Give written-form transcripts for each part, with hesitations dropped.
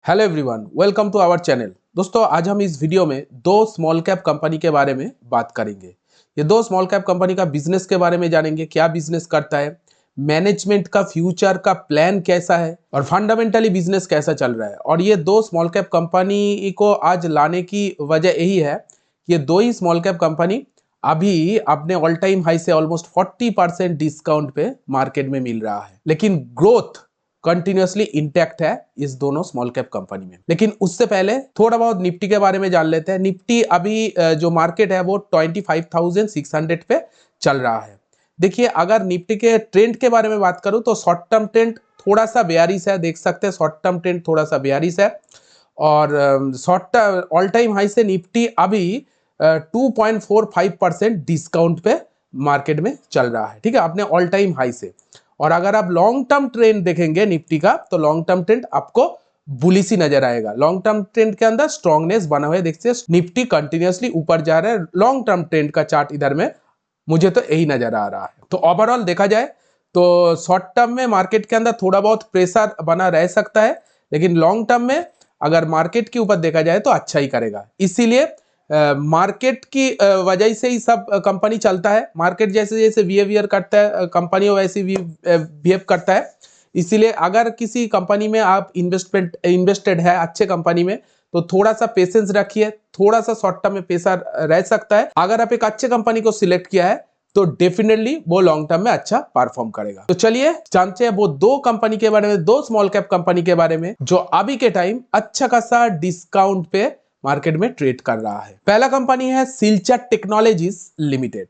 Hello everyone, welcome to our channel. दोस्तों, आज हम इस वीडियो में दो स्मॉल कैप कंपनी के बारे में बात करेंगे। ये दो स्मॉल कैप कंपनी का बिजनेस के बारे में जानेंगे, क्या बिजनेस करता है, मैनेजमेंट का फ्यूचर का प्लान कैसा है और फंडामेंटली बिजनेस कैसा चल रहा है। और ये दो स्मॉल कैप कंपनी को आज लाने की वजह यही है कि ये दो ही स्मॉल कैप कंपनी अभी अपने ऑल टाइम हाई से ऑलमोस्ट 40% डिस्काउंट पे मार्केट में मिल रहा है, लेकिन ग्रोथ कंटिन्यूअसली इंटैक्ट है इस दोनों स्मॉल कैप कंपनी में। लेकिन उससे पहले थोड़ा बहुत निफ्टी के बारे में जान लेते हैं। निफ्टी अभी जो मार्केट है वो 25,600 पे चल रहा है। देखिए, अगर निफ्टी के ट्रेंड के बारे में बात करूं तो शॉर्ट टर्म ट्रेंड थोड़ा सा बेयरिश है, देख सकते हैं शॉर्ट टर्म ट्रेंड थोड़ा सा बेयरिश है। और शॉर्ट ऑल टाइम हाई से निफ्टी अभी 2.45% डिस्काउंट पे मार्केट में चल रहा है, ठीक है, अपने ऑल टाइम हाई से। और अगर आप लॉन्ग टर्म ट्रेंड देखेंगे निफ्टी का तो लॉन्ग टर्म ट्रेंड आपको बुलिश ही नजर आएगा। लॉन्ग टर्म ट्रेंड के अंदर स्ट्रॉन्गनेस बना हुआ है, देखते हैं निफ्टी कंटिन्यूअसली ऊपर जा रहा है। लॉन्ग टर्म ट्रेंड का चार्ट इधर में मुझे तो यही नजर आ रहा है। तो ओवरऑल देखा जाए तो शॉर्ट टर्म में मार्केट के अंदर थोड़ा बहुत प्रेशर बना रह सकता है, लेकिन लॉन्ग टर्म में अगर मार्केट के ऊपर देखा जाए तो अच्छा ही करेगा। इसीलिए मार्केट की वजह से ही सब कंपनी चलता है। मार्केट जैसे जैसे बिहेवियर करता है कंपनी वैसे बिहेव करता है। इसीलिए अगर किसी कंपनी में आप इन्वेस्टेड है अच्छे कंपनी में तो थोड़ा सा पेशेंस रखिए, थोड़ा सा शॉर्ट टर्म में पैसा रह सकता है। अगर आप एक अच्छे कंपनी को सिलेक्ट किया है तो डेफिनेटली वो लॉन्ग टर्म में अच्छा परफॉर्म करेगा। तो चलिए जानते हैं वो दो कंपनी के बारे में, दो स्मॉल कैप कंपनी के बारे में जो अभी के टाइम अच्छा खासा डिस्काउंट पे मार्केट में ट्रेड कर रहा है। पहला कंपनी है Silchar technologies limited.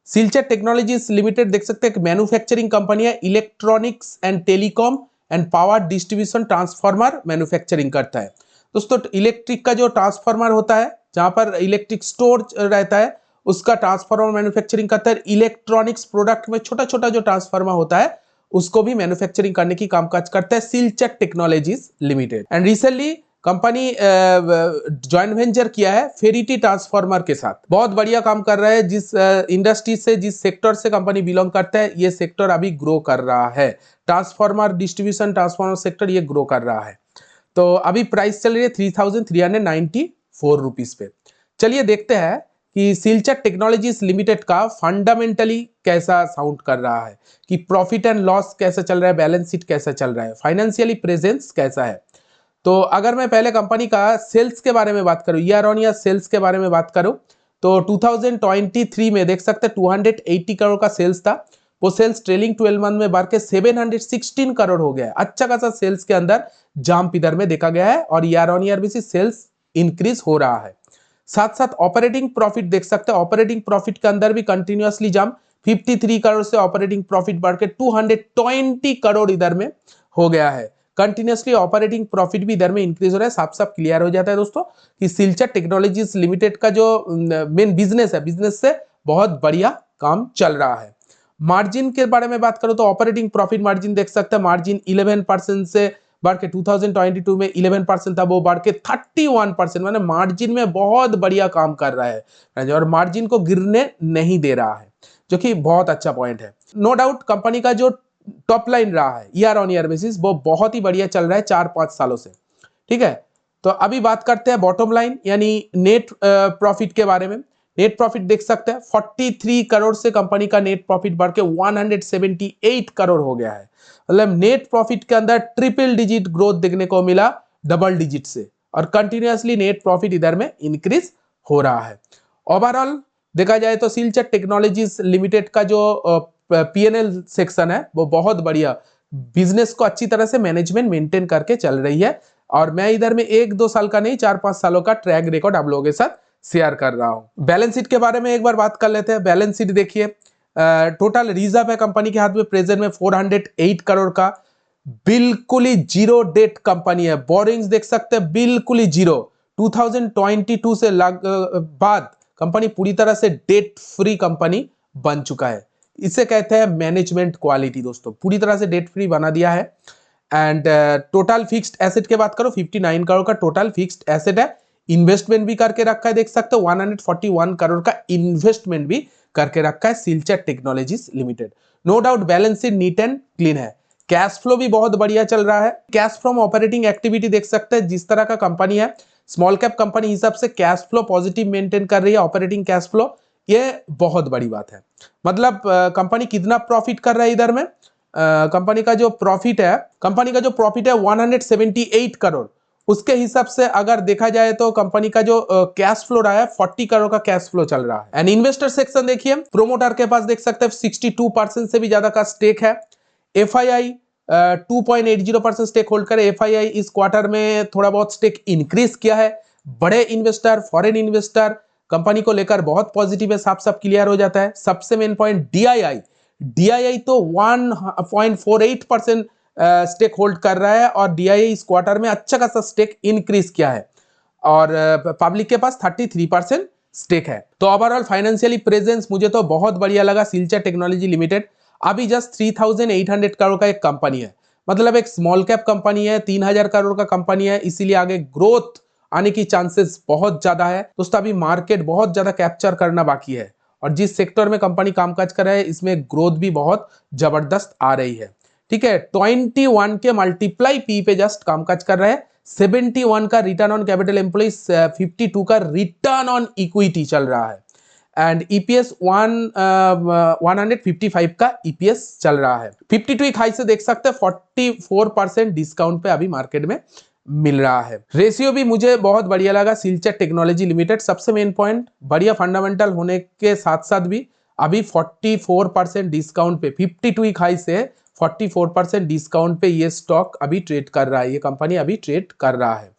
Silchar technologies limited देख सकते हैं मैन्युफैक्चरिंग कंपनी है, electronics and telecom and power distribution transformer manufacturing करता है। दोस्तों, इलेक्ट्रिक का जो ट्रांसफार्मर होता है, जहां पर इलेक्ट्रिक स्टोर रहता है, उसका ट्रांसफार्मर मैन्युफैक्चरिंग करता है। इलेक्ट्रॉनिक्स प्रोडक्ट में छोटा छोटा जो ट्रांसफार्मर होता है उसको भी मैन्युफैक्चरिंग करने की कामकाज करता है Silchar technologies limited. And recently company joint venture किया है फेरिटी ट्रांसफार्मर के साथ। बहुत बढ़िया काम कर रहा है। जिस इंडस्ट्री से, जिस सेक्टर से कंपनी बिलोंग करता है, ये सेक्टर अभी ग्रो कर रहा है। ट्रांसफार्मर डिस्ट्रीब्यूशन ट्रांसफार्मर सेक्टर ये ग्रो कर रहा है। तो अभी प्राइस चल रही है 3,394 रुपीज पे। चलिए देखते हैं कि सिल्चर टेक्नोलॉजीज लिमिटेड का फंडामेंटली कैसा साउंड कर रहा है, कि प्रॉफिट एंड लॉस कैसा चल रहा है, बैलेंस शीट कैसा चल रहा है, फाइनेंशियली प्रेजेंस कैसा है। तो अगर मैं पहले कंपनी का सेल्स के बारे में बात करूं, ईयर ऑन ईयर सेल्स के बारे में बात करूं तो 2023 में देख सकते हैं 280 करोड़ का सेल्स था। वो सेल्स ट्रेलिंग 12 मंथ में बढ़ के 716 करोड़ हो गया है। अच्छा खासा सेल्स के अंदर जंप इधर में देखा गया है और ईयर ऑन ईयर भी सेल्स इंक्रीज हो रहा है। साथ साथ ऑपरेटिंग प्रॉफिट देख सकते हैं, ऑपरेटिंग प्रॉफिट के अंदर भी कंटिन्यूअसली जंप 53 करोड़ से ऑपरेटिंग प्रॉफिट बढ़ के 220 करोड़ इधर में हो गया है। कंटिन्यूअसली ऑपरेटिंग प्रॉफिट भी इधर में इंक्रीज हो रहा है। साफ साफ क्लियर हो जाता है दोस्तों कि सिल्चर टेक्नोलॉजीज लिमिटेड का जो मेन बिजनेस है, बिजनेस से बहुत बढ़िया काम चल रहा है। मार्जिन के बारे में बात करो तो ऑपरेटिंग प्रॉफिट मार्जिन देख सकते हैं, मार्जिन 11% से बढ़ के 2022 में 11% था, वो बढ़ के 31%, माने मार्जिन में बहुत बढ़िया काम कर रहा है और मार्जिन को गिरने नहीं दे रहा है, जो कि बहुत अच्छा पॉइंट है। नो डाउट कंपनी का जो टॉप लाइन रहा है ईयर ऑन ईयर बेसिस वो बहुत ही बढ़िया चल रहा है 4-5 सालों से, ठीक है। तो अभी बात करते हैं बॉटम लाइन यानी नेट प्रॉफिट के बारे में। नेट प्रॉफिट देख सकते हैं 43 करोड़ से कंपनी का नेट प्रॉफिट बढ़ के 178 करोड़ हो गया है। मतलब नेट प्रॉफिट के अंदर ट्रिपल डिजिट ग्रोथ देखने को मिला, डबल डिजिट से, और कंटिन्यूअसली नेट प्रॉफिट इधर में इंक्रीज हो रहा है। ओवरऑल देखा जाए तो सिल्चर टेक्नोलॉजीज लिमिटेड का जो पीएनएल सेक्शन है वो बहुत बढ़िया, बिजनेस को अच्छी तरह से मैनेजमेंट मेंटेन करके चल रही है। और मैं इधर में 1-2 साल का नहीं, 4-5 सालों का ट्रैक रिकॉर्ड आप लोगों के साथ शेयर कर रहा हूं। बैलेंस शीट के बारे में एक बार बात कर लेते हैं। बैलेंस शीट देखिए, टोटल रिजर्व है कंपनी के हाथ में प्रेजेंट में 408 करोड़ का। बिल्कुल ही जीरो डेट कंपनी है। बोरिंग्स देख सकते हैं बिल्कुल ही जीरो। 2022 से बाद कंपनी पूरी तरह से डेट फ्री कंपनी बन चुका है। इसे कहते हैं मैनेजमेंट क्वालिटी दोस्तों, पूरी तरह से डेट फ्री बना दिया है। एंड टोटल फिक्स्ड एसेट की बात करो 59 करोड़ का टोटल फिक्स्ड एसेट है। इन्वेस्टमेंट भी करके रखा है, देख सकते हो 141 करोड़ का इन्वेस्टमेंट भी करके रखा है Silchar technologies limited. No doubt balance sheet neat and clean है। कैश फ्लो भी बहुत बढ़िया चल रहा है। कैश फ्रॉम ऑपरेटिंग एक्टिविटी देख सकते हैं, जिस तरह का कंपनी है, स्मॉल कैप कंपनी हिसाब से कैश फ्लो पॉजिटिव मेंटेन कर रही है, ऑपरेटिंग कैश फ्लो, ये बहुत बड़ी बात है। मतलब कंपनी कितना प्रॉफिट कर रहा है इधर में, कंपनी का जो प्रॉफिट है 178 करोड़, उसके हिसाब से अगर देखा जाए तो कंपनी का जो कैश फ्लो रहा है 40 करोड़ का कैश फ्लो चल रहा है। एंड इन्वेस्टर सेक्शन देखिए, प्रोमोटर के पास देख सकते हैं 62% से भी ज्यादा का स्टेक है। एफआईआई 2.80% स्टेक होल्ड करे। एफआईआई इस क्वार्टर में थोड़ा बहुत स्टेक इंक्रीज किया है। बड़े इन्वेस्टर, फॉरेन इन्वेस्टर कंपनी को लेकर बहुत पॉजिटिव है, साफ साफ क्लियर हो जाता है। सबसे मेन पॉइंट डीआईआई तो 1.48% स्टेक होल्ड कर रहा है और डीआईआई इस क्वार्टर में अच्छा खासा स्टेक इंक्रीज किया है और पब्लिक के पास 33% स्टेक है। तो ओवरऑल फाइनेंशियली प्रेजेंस मुझे तो बहुत बढ़िया लगा। सिल्चर टेक्नोलॉजी लिमिटेड अभी जस्ट 3800 करोड़ का एक कंपनी है, मतलब एक स्मॉल कैप कंपनी है, 3000 करोड़ का कंपनी है, इसीलिए आगे ग्रोथ आने की चांसेस बहुत ज्यादा है। दोस्तों अभी मार्केट बहुत ज्यादा कैप्चर करना बाकी है और जिस सेक्टर में कंपनी कामकाज कर रहा है इसमें ग्रोथ भी बहुत जबरदस्त आ रही है। ठीक है, 21 के मल्टीप्लाई पी पे जस्ट कामकाज कर रहे हैं। 71 का रिटर्न ऑन कैपिटल एम्प्लॉइज, 52 का रिटर्न ऑन इक्विटी चल रहा है एंड ईपीएस 155 का ईपीएस चल रहा है। 52 हाई से देख सकते हैं 44% डिस्काउंट पे अभी मार्केट में मिल रहा है। रेशियो भी मुझे बहुत बढ़िया लगा सिल्चर टेक्नोलॉजी लिमिटेड। सबसे मेन पॉइंट बढ़िया फंडामेंटल होने के साथ साथ भी अभी 44% डिस्काउंट पे, 52 हाई से 44% डिस्काउंट पे ये स्टॉक अभी ट्रेड कर रहा है, ये कंपनी अभी ट्रेड कर रहा है।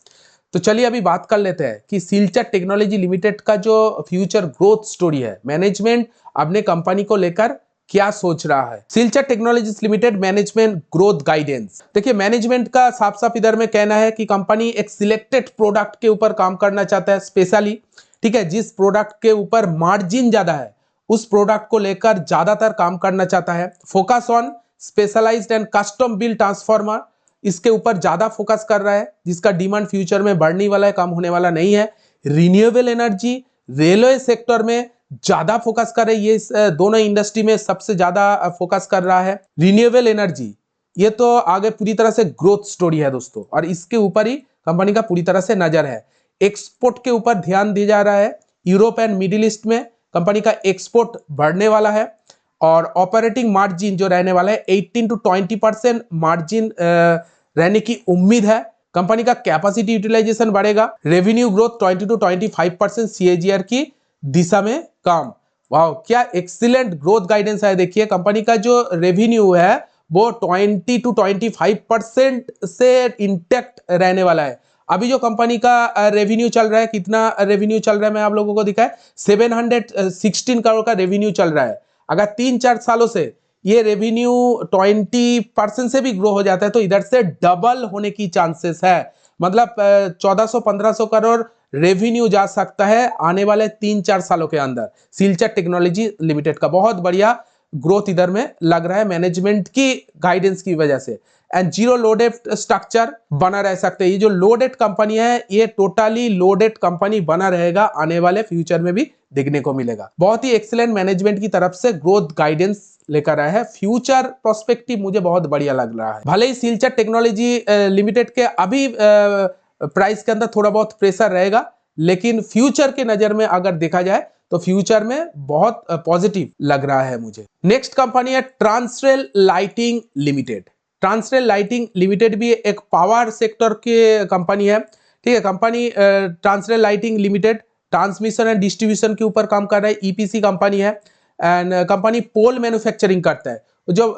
तो चलिए अभी बात कर लेते हैं कि सिल्चर टेक्नोलॉजी लिमिटेड का जो फ्यूचर ग्रोथ स्टोरी है, मैनेजमेंट अपने कंपनी को लेकर क्या सोच रहा है। Silchar technologies limited management growth guidance, देखिए मैनेजमेंट का साफ साफ इधर में कहना है कि कंपनी एक सिलेक्टेड प्रोडक्ट के ऊपर काम करना चाहता है स्पेशली। ठीक है, जिस प्रोडक्ट के ऊपर मार्जिन ज्यादा है उस प्रोडक्ट को लेकर ज्यादातर काम करना चाहता है। Focus on specialised and custom build transformer, इसके ऊपर ज्यादा फोकस कर रहा है, जिसका डिमांड फ्यूचर में बढ़ने वाला है, कम होने वाला नहीं है। रिन्यूएबल एनर्जी, रेलवे सेक्टर में ज्यादा फोकस कर रही है, ये दोनों इंडस्ट्री में सबसे ज्यादा फोकस कर रहा है। रिन्यूएबल एनर्जी ये तो आगे पूरी तरह से ग्रोथ स्टोरी है दोस्तों, और इसके ऊपर ही कंपनी का पूरी तरह से नजर है। एक्सपोर्ट के ऊपर ध्यान दिया जा रहा है, यूरोप एंड मिडिल ईस्ट में कंपनी का एक्सपोर्ट बढ़ने वाला है और ऑपरेटिंग मार्जिन जो रहने वाला है 18 to 20% मार्जिन रहने की उम्मीद है। कंपनी का कैपेसिटी यूटिलाइजेशन बढ़ेगा। रेवेन्यू ग्रोथ 20 to 25% सीएजीआर की दिशा में काम। वाह, क्या एक्सीलेंट ग्रोथ गाइडेंस है। देखिए कंपनी का जो रेवेन्यू है वो 20 to 25% से इंटैक्ट रहने वाला है। अभी जो कंपनी का रेवेन्यू चल रहा है, कितना रेवेन्यू चल रहा है मैं आप लोगों को दिखाया, 716 करोड़ का रेवेन्यू चल रहा है। अगर 3-4 सालों से ये रेवेन्यू 20% से भी ग्रो हो जाता है तो इधर से डबल होने की चांसेस है। मतलब 1400-1500 करोड़ रेवेन्यू जा सकता है आने वाले 3-4 सालों के अंदर। सिल्चर टेक्नोलॉजी लिमिटेड का बहुत बढ़िया ग्रोथ इधर में लग रहा है मैनेजमेंट की गाइडेंस की वजह से। एंड जीरो लोडेड स्ट्रक्चर बना रह सकते हैं। ये जो लोडेड कंपनी है ये टोटली लोडेड कंपनी बना रहेगा, आने वाले फ्यूचर में भी देखने को मिलेगा। बहुत ही एक्सीलेंट मैनेजमेंट की तरफ से ग्रोथ गाइडेंस लेकर आया है। फ्यूचर प्रोस्पेक्टिव मुझे बहुत बढ़िया लग रहा है। भले ही सिल्चर टेक्नोलॉजी लिमिटेड के अभी प्राइस के अंदर थोड़ा बहुत प्रेशर रहेगा, लेकिन फ्यूचर के नजर में अगर देखा जाए तो फ्यूचर में बहुत पॉजिटिव लग रहा है मुझे। नेक्स्ट कंपनी है Transrail lighting limited. Transrail lighting limited भी एक पावर सेक्टर के कंपनी है। ठीक है, company Transrail lighting limited transmission and distribution के ऊपर काम कर रहा है, ईपीसी कंपनी है एंड कंपनी पोल मैन्युफैक्चरिंग करता है। जो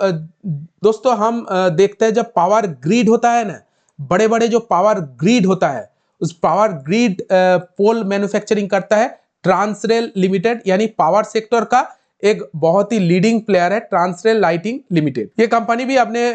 दोस्तों हम देखते हैं जब पावर ग्रिड होता है ना, बड़े बड़े जो पावर ग्रिड होता है उस पावर ग्रिड पोल मैन्युफैक्चरिंग करता है ट्रांसरेल लिमिटेड, यानी पावर सेक्टर का एक बहुत ही लीडिंग प्लेयर है ट्रांसरेल लाइटिंग लिमिटेड। ये कंपनी भी अपने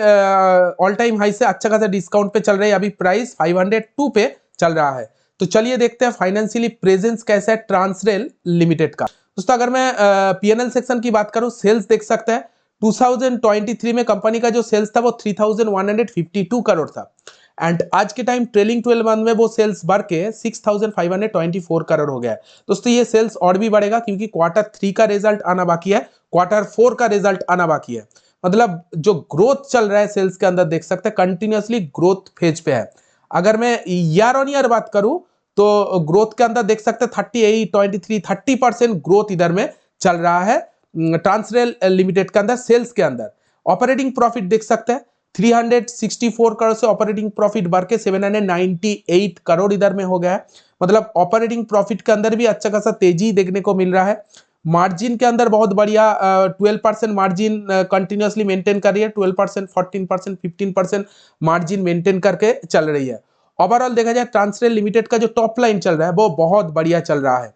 ऑल टाइम हाई से अच्छा खासा डिस्काउंट पे चल रही है, अभी प्राइस 502 पे चल रहा है। तो चलिए देखते हैं फाइनेंशियली प्रेजेंस कैसा है ट्रांसरेल लिमिटेड का। दोस्तों अगर मैं पीएनएल सेक्शन की बात करूं, सेल्स देख सकते हैं 2023 में कंपनी का जो सेल्स था वो 3152 करोड़ था एंड आज के टाइम ट्रेलिंग 12 मंथ में वो सेल्स बढ़ के 6524 करोड़ हो गया है। दोस्तों ये सेल्स और भी बढ़ेगा क्योंकि क्वार्टर 3 का रिजल्ट आना बाकी है, क्वार्टर 4 का रिजल्ट आना बाकी है। मतलब जो ग्रोथ चल रहा है सेल्स के अंदर देख सकते हैं कंटिन्यूअसली ग्रोथ फेज पे है। अगर मैं ईयर ऑन ईयर बात करूं तो ग्रोथ के अंदर देख सकते हैं 38, 23, 30% ग्रोथ इधर में चल रहा है ट्रांसरेल लिमिटेड के अंदर सेल्स के अंदर। ऑपरेटिंग प्रॉफिट देख सकते हैं 364 करोड़ से ऑपरेटिंग प्रॉफिट बढ़ के 798 करोड़ इधर में हो गया है। मतलब ऑपरेटिंग प्रॉफिट के अंदर भी अच्छा खासा तेजी देखने को मिल रहा है। मार्जिन के अंदर बहुत बढ़िया 12% मार्जिन कंटिन्यूअसली मेंटेन कर रही है, 12%, 14%, 15% मार्जिन मेंटेन करके चल रही है। ओवरऑल देखा जाए ट्रांसरेल लिमिटेड का जो टॉप लाइन चल रहा है वो बहुत बढ़िया चल रहा है।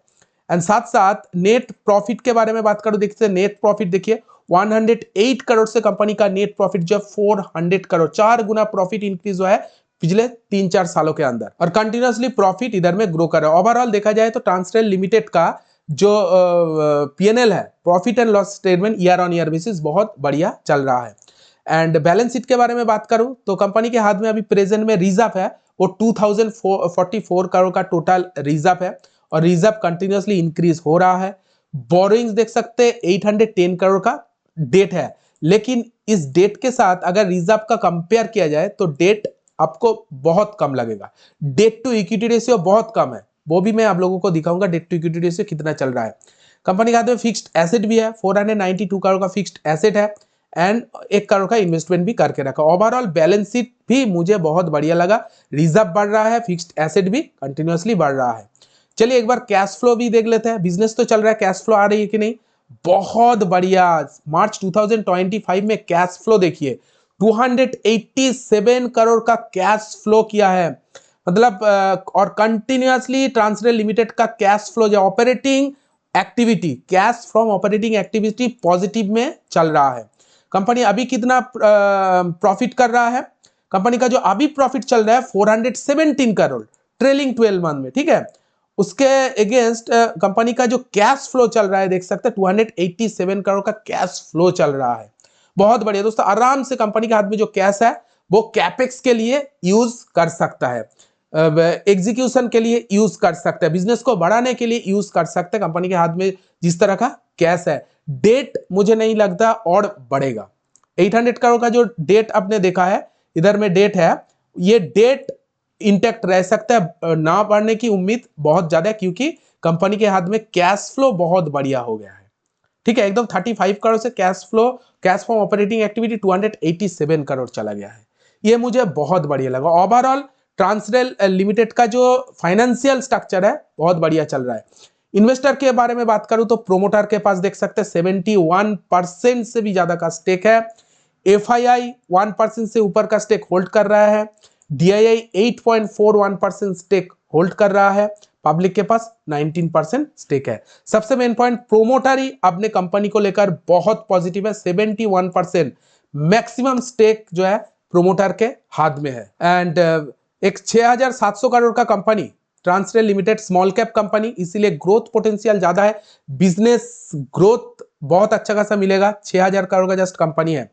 एंड साथ साथ नेट प्रॉफिट के बारे में बात करूं, देखते हैं नेट प्रॉफिट देखिए 108 करोड़ से कंपनी का नेट प्रॉफिट जो 400 करोड़, 4 गुना प्रॉफिट इंक्रीज हुआ है पिछले 3-4 सालों के अंदर और कंटिन्यूअसली प्रॉफिट इधर में ग्रो कर रहा है। ओवरऑल देखा जाए तो ट्रांसरेल लिमिटेड का जो पीएनएल है, profit and loss statement, year on year basis बहुत बढ़िया चल रहा है। एंड बैलेंस शीट के बारे में बात करूं तो कंपनी के हाथ में अभी प्रेजेंट में रिजर्व है वो 2044 करोड़ का टोटल रिजर्व है और रिजर्व कंटिन्यूअसली इंक्रीज हो रहा है। बोरोइंग्स देख सकते हैं 810 करोड़ का डेट है, लेकिन इस डेट के साथ अगर रिजर्व का कंपेयर किया जाए तो डेट आपको बहुत कम लगेगा। डेट टू इक्विटी रेशियो बहुत कम है, वो भी मैं आप लोगों को दिखाऊंगा डेट टू इक्विटी रेशियो कितना चल रहा है। कंपनी के हाथ में फिक्स्ड एसेट भी है, 492 करोड़ का फिक्स्ड एसेट है एंड 1 करोड़ का इन्वेस्टमेंट भी करके रखा। ओवरऑल बैलेंस शीट भी मुझे बहुत बढ़िया लगा, रिजर्व बढ़ रहा है, फिक्स्ड एसेट भी कंटिन्यूअसली बढ़ रहा है। चलिए एक बार कैश फ्लो भी देख लेते हैं, बिजनेस तो चल रहा है, कैश फ्लो आ रही है कि नहीं, बहुत बढ़िया। मार्च 2025 में कैश फ्लो देखिए 287 करोड़ का कैश फ्लो किया है। मतलब और कंटिन्यूअसली ट्रांसरेल लिमिटेड का कैश फ्लो जो operating activity, cash from operating activity positive में चल रहा है। कंपनी अभी कितना प्रॉफिट कर रहा है, कंपनी का जो अभी प्रॉफिट चल रहा है 417 करोड़ ट्रेलिंग 12 मंथ में, ठीक है। उसके अगेंस्ट कंपनी का जो कैश फ्लो चल रहा है देख सकते हैं 287 करोड़ का कैश फ्लो चल रहा है। बहुत बढ़िया दोस्तों, आराम से कंपनी के हाथ में जो कैश है वो कैपेक्स के लिए यूज कर सकता है, एग्जीक्यूशन के लिए यूज कर सकते हैं, बिजनेस को बढ़ाने के लिए यूज कर सकते हैं। कंपनी के हाथ में जिस तरह का कैश है, डेट मुझे नहीं लगता और बढ़ेगा। 800 करोड़ का जो डेट आपने देखा है इधर में डेट है, ये डेट इंटैक्ट रह सकता है, ना बढ़ने की उम्मीद बहुत ज्यादा है क्योंकि कंपनी के हाथ में कैश फ्लो बहुत बढ़िया हो गया है, ठीक है। एकदम 35 करोड़ से cash flow, cash from operating activity 287 crore चला गया है, ये मुझे बहुत बढ़िया लगा। ओवरऑल ट्रांसरेल लिमिटेड का जो फाइनेंशियल स्ट्रक्चर है बहुत बढ़िया चल रहा है। इन्वेस्टर के बारे में बात करूं तो प्रोमोटर के पास देख सकते हैं 71% से भी ज्यादा का स्टेक है, एफआईआई 1% से ऊपर का स्टेक होल्ड कर रहा है, डीआईआई 8.41% स्टेक होल्ड कर रहा है, पब्लिक के पास 19% स्टेक है। सबसे मेन पॉइंट, प्रोमोटर ही अपने कंपनी को लेकर बहुत पॉजिटिव है, 71% मैक्सिमम स्टेक जो है प्रोमोटर के हाथ में है। एंड एक 6700 करोड़ का company Transrail limited, small cap company, इसीलिए ग्रोथ पोटेंशियल ज्यादा है, बिजनेस ग्रोथ बहुत अच्छा खासा मिलेगा। 6000 करोड़ का जस्ट कंपनी है,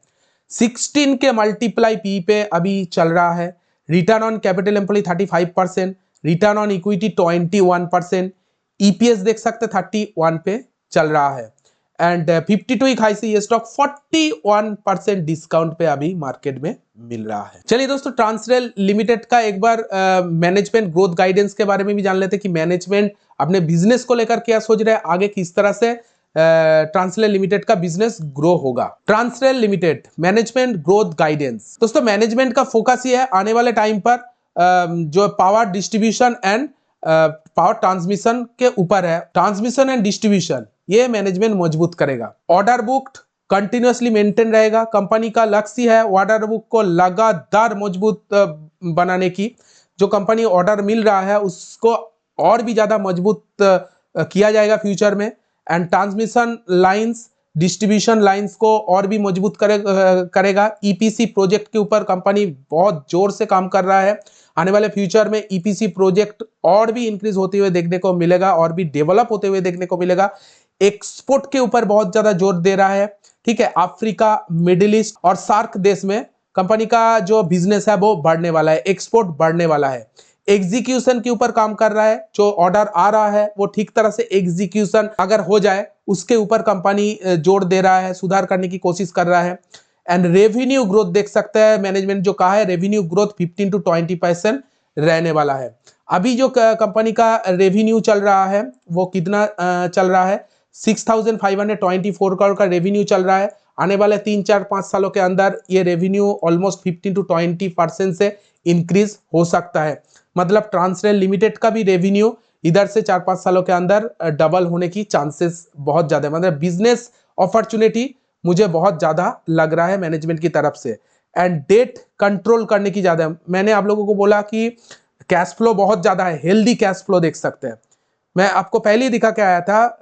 16 के मल्टीप्लाई पी पे अभी चल रहा है। Return on capital employ 35%, return on equity 21%, EPS देख सकते 31 पे चल रहा है एंड 52 वीक हाई से ये स्टॉक 41% डिस्काउंट पे अभी मार्केट में मिल रहा है। चलिए दोस्तों, ट्रांसरेल लिमिटेड का एक बार मैनेजमेंट ग्रोथ गाइडेंस के बारे में भी जान लेते हैं कि मैनेजमेंट अपने बिजनेस को लेकर क्या सोच रहे हैं, आगे किस तरह से ट्रांसरेल लिमिटेड का बिजनेस ग्रो होगा। Transrail limited management growth guidance, दोस्तों मैनेजमेंट का फोकस ये है आने वाले टाइम पर जो power distribution and power transmission के ऊपर है, ट्रांसमिशन एंड डिस्ट्रीब्यूशन ये मैनेजमेंट मजबूत करेगा। ऑर्डर बुक कंटिन्यूअसली मेंटेन रहेगा, कंपनी का लक्ष्य है ऑर्डर बुक को लगातार मजबूत बनाने की। जो कंपनी ऑर्डर मिल रहा है उसको और भी ज्यादा मजबूत किया जाएगा फ्यूचर में। And transmission lines, distribution lines को और भी मजबूत करेगा। ईपीसी प्रोजेक्ट के ऊपर कंपनी बहुत जोर से काम कर रहा है, आने वाले फ्यूचर में ईपीसी प्रोजेक्ट और भी इंक्रीज होते हुए देखने को मिलेगा और भी डेवलप होते हुए देखने को मिलेगा। एक्सपोर्ट के ऊपर बहुत ज्यादा जोर दे रहा है, ठीक है। अफ्रीका, मिडिल ईस्ट और सार्क देश में कंपनी का जो बिजनेस है वो बढ़ने वाला है, एक्सपोर्ट बढ़ने वाला है। एग्जीक्यूशन के ऊपर काम कर रहा है, जो ऑर्डर आ रहा है वो ठीक तरह से एग्जीक्यूशन अगर हो जाए उसके ऊपर कंपनी जोर दे रहा है, सुधार करने की कोशिश कर रहा है। एंड रेवेन्यू ग्रोथ देख सकते हैं, मैनेजमेंट जो कहा है रेवेन्यू ग्रोथ 15 to 20% रहने वाला है। अभी जो कंपनी का रेवेन्यू चल रहा है वो कितना चल रहा है, 6,524 करोड़ का रेवेन्यू चल रहा है। आने वाले 3-4-5 सालों के अंदर ये रेवेन्यू ऑलमोस्ट 15 to 20% से इंक्रीज हो सकता है। मतलब ट्रांसरेल लिमिटेड का भी रेवेन्यू इधर से 4-5 सालों के अंदर डबल होने की चांसेस बहुत ज्यादा है। मतलब बिजनेस अपॉर्चुनिटी मुझे बहुत ज्यादा लग रहा है मैनेजमेंट की तरफ से। एंड डेट कंट्रोल करने की ज्यादा, मैंने आप लोगों को बोला कि कैश फ्लो बहुत ज्यादा है, हेल्दी कैश फ्लो देख सकते हैं। मैं आपको पहले ही दिखा के आया था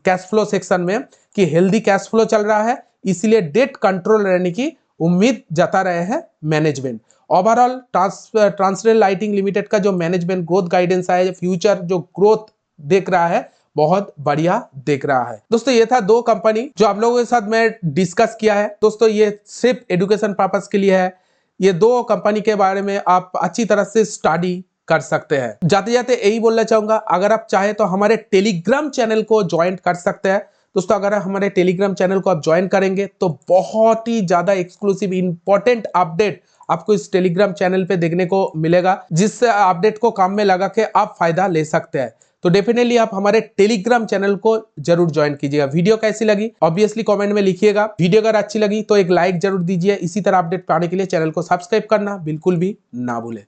कैश फ्लो सेक्शन में कि हेल्दी कैश फ्लो चल रहा है, इसीलिए डेट कंट्रोल रहने की उम्मीद जता रहे हैं management. Overall Transrail lighting limited का जो मैनेजमेंट ग्रोथ गाइडेंस है, फ्यूचर जो ग्रोथ देख रहा है बहुत बढ़िया देख रहा है। दोस्तों ये था 2 कंपनी जो आप लोगों के साथ मैं डिस्कस किया है। दोस्तों ये सिर्फ एजुकेशन पर्पस के लिए है। ये 2 कंपनी के बारे में आप अच्छी तरह से स्टडी कर सकते हैं। जाते जाते यही बोलना चाहूंगा, अगर आप चाहे तो हमारे टेलीग्राम चैनल को ज्वाइन कर सकते हैं। दोस्तों अगर हमारे टेलीग्राम चैनल को आप ज्वाइन करेंगे तो बहुत ही ज्यादा एक्सक्लूसिव इंपॉर्टेंट अपडेट आपको इस टेलीग्राम चैनल पे देखने को मिलेगा, जिससे अपडेट को काम में लगा के आप फायदा ले सकते हैं। तो डेफिनेटली आप हमारे टेलीग्राम चैनल को जरूर ज्वाइन कीजिएगा। वीडियो कैसी लगी ऑब्वियसली कमेंट में लिखिएगा। वीडियो अगर अच्छी लगी तो एक लाइक जरूर दीजिए। इसी तरह अपडेट पाने के लिए चैनल को सब्सक्राइब करना बिल्कुल भी ना भूलें।